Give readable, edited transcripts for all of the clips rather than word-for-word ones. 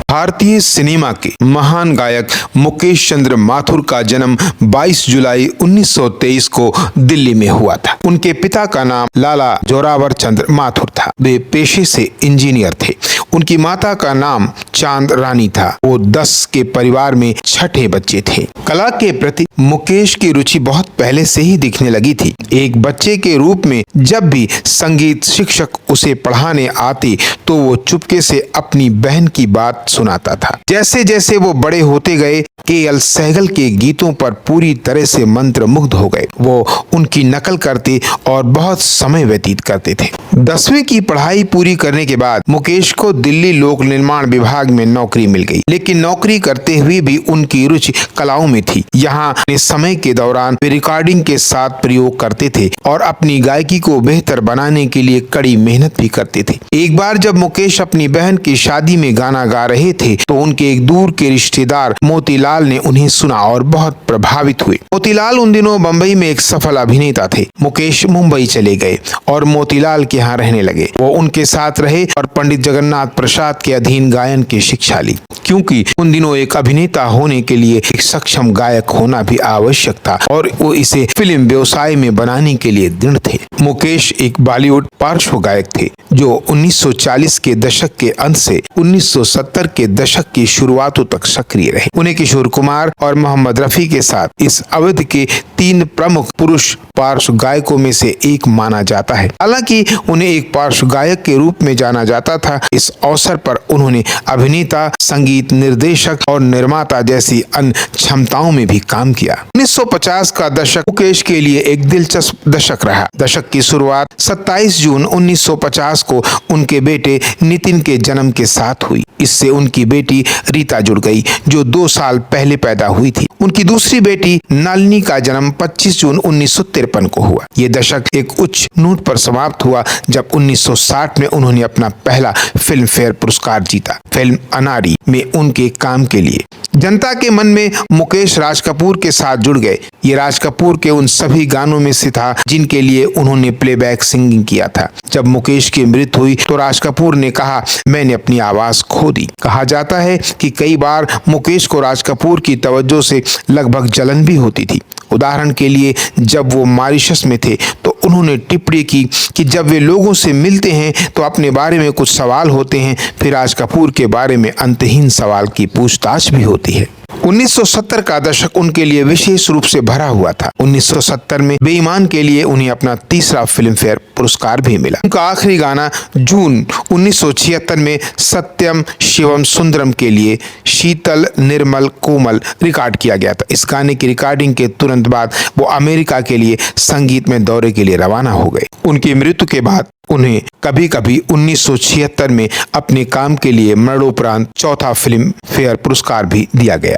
भारतीय सिनेमा के महान गायक मुकेश चंद्र माथुर का जन्म 22 जुलाई 1923 को दिल्ली में हुआ था। उनके पिता का नाम लाला जोरावर चंद्र माथुर था। वे पेशे से इंजीनियर थे। उनकी माता का नाम चांद रानी था। वो 10 के परिवार में छठे बच्चे थे। कला के प्रति मुकेश की रुचि बहुत पहले से ही दिखने लगी थी। एक बच्चे के रूप में जब भी संगीत शिक्षक उसे पढ़ाने आते तो वो चुपके से अपनी बहन की बात सुनाता था। जैसे जैसे वो बड़े होते गए, के.एल. सहगल के गीतों पर पूरी तरह से मंत्रमुग्ध हो गए। वो उनकी नकल करते और बहुत समय व्यतीत करते थे। 10वीं की पढ़ाई पूरी करने के बाद मुकेश को दिल्ली लोक निर्माण विभाग में नौकरी मिल गई, लेकिन नौकरी करते हुए भी उनकी रुचि कलाओं में थी। यहाँ समय के दौरान वे रिकॉर्डिंग के साथ प्रयोग करते थे और अपनी गायकी को बेहतर बनाने के लिए कड़ी मेहनत भी करते थे। एक बार जब मुकेश अपनी बहन की शादी में गाना गा रहे थे तो उनके एक दूर के रिश्तेदार मोतीलाल ने उन्हें सुना और बहुत प्रभावित हुए। मोतीलाल उन दिनों बम्बई में एक सफल अभिनेता थे। मुकेश मुंबई चले गए और मोतीलाल के यहाँ रहने लगे। वो उनके साथ रहे और पंडित जगन्नाथ प्रसाद के अधीन गायन की शिक्षा ली, क्योंकि उन दिनों एक अभिनेता होने के लिए एक सक्षम गायक होना भी आवश्यक था और वो इसे फिल्म व्यवसाय में बनाने के लिए दृढ़ थे। मुकेश एक बॉलीवुड पार्श्व गायक थे जो 1940 के दशक के अंत से 1970 के दशक की शुरुआतों तक सक्रिय रहे। उन्हें किशोर कुमार और मोहम्मद रफी के साथ इस अवधि के 3 प्रमुख पुरुष पार्श्व गायकों में से एक माना जाता है। हालांकि उन्हें एक पार्श्व गायक के रूप में जाना जाता था। इस अवसर पर उन्होंने अभिनेता, संगीत निर्देशक और निर्माता जैसी अन्य क्षमताओं में भी काम किया। 1950 का दशक मुकेश के लिए एक दिलचस्प दशक रहा। दशक की शुरुआत 27 जून 1950 को उनके बेटे नितिन के जन्म के साथ हुई। इससे उनकी बेटी रीता जुड़ गई, जो 2 साल पहले पैदा हुई थी। उनकी दूसरी बेटी नलिनी का जन्म 25 जून 1953 को हुआ। ये दशक एक उच्च नोट पर समाप्त हुआ जब 1960 में उन्होंने अपना पहला फिल्म फेयर पुरस्कार जीता, फिल्म अनारी में उनके काम के लिए। जनता के मन में मुकेश राज कपूर के साथ जुड़ गए। ये राज कपूर के उन सभी गानों में से था जिनके लिए उन्होंने प्लेबैक सिंगिंग किया था। जब मुकेश की मृत्यु हुई तो राज कपूर ने कहा, मैंने अपनी आवाज खो दी। कहा जाता है कि कई बार मुकेश को राज कपूर की तवज्जो से लगभग जलन भी होती थी। उदाहरण के लिए जब वो मॉरिशस में थे तो उन्होंने टिप्पणी की कि जब वे लोगों से मिलते हैं तो अपने बारे में कुछ सवाल होते हैं, फिर राज कपूर के बारे में अंतहीन सवाल की पूछताछ भी होती है। 1970 का दशक उनके लिए विशेष रूप से भरा हुआ था। 1970 में बेईमान के लिए उन्हें अपना तीसरा फिल्म फेयर पुरस्कार भी मिला। उनका आखिरी गाना जून 1976 में सत्यम शिवम सुंदरम के लिए शीतल निर्मल कोमल रिकॉर्ड किया गया था। इस गाने की रिकॉर्डिंग के तुरंत बाद वो अमेरिका के लिए संगीत में दौरे के लिए रवाना हो गए। उनकी मृत्यु के बाद उन्हें कभी कभी 1976 में अपने काम के लिए मरणोपरांत चौथा फिल्म फेयर पुरस्कार भी दिया गया।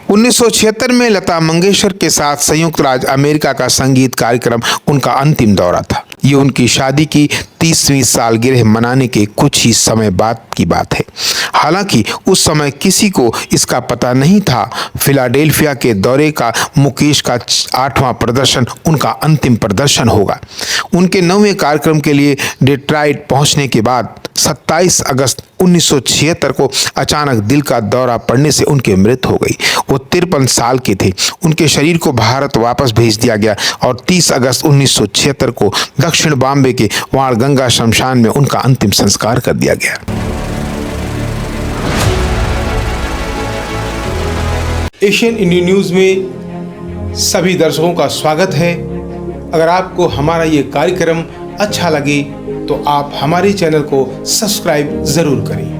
1976 में लता मंगेशकर के साथ संयुक्त राज्य अमेरिका का संगीत कार्यक्रम उनका अंतिम दौरा था। ये उनकी शादी की 30वीं सालगिरह मनाने के कुछ ही समय बाद की बात है। हालांकि उस समय किसी को इसका पता नहीं था। फिलाडेल्फिया के दौरे का मुकेश का 8वां प्रदर्शन उनका अंतिम प्रदर्शन होगा। उनके 9वें कार्यक्रम के लिए डेट्रॉइट पहुंचने के बाद 27 अगस्त 1976 को अचानक दिल का दौरा पड़ने से उनकी मृत्यु हो गई। वो 53 साल के थे। उनके शरीर को भारत वापस भेज दिया गया और 30 अगस्त 1976 को दक्षिण बॉम्बे के वाणगंगा शमशान में उनका अंतिम संस्कार कर दिया गया। एशियन इंडिया न्यूज में सभी दर्शकों का स्वागत है। अगर आपको हमारा ये कार्यक्रम अच्छा लगे तो आप हमारे चैनल को सब्सक्राइब जरूर करें।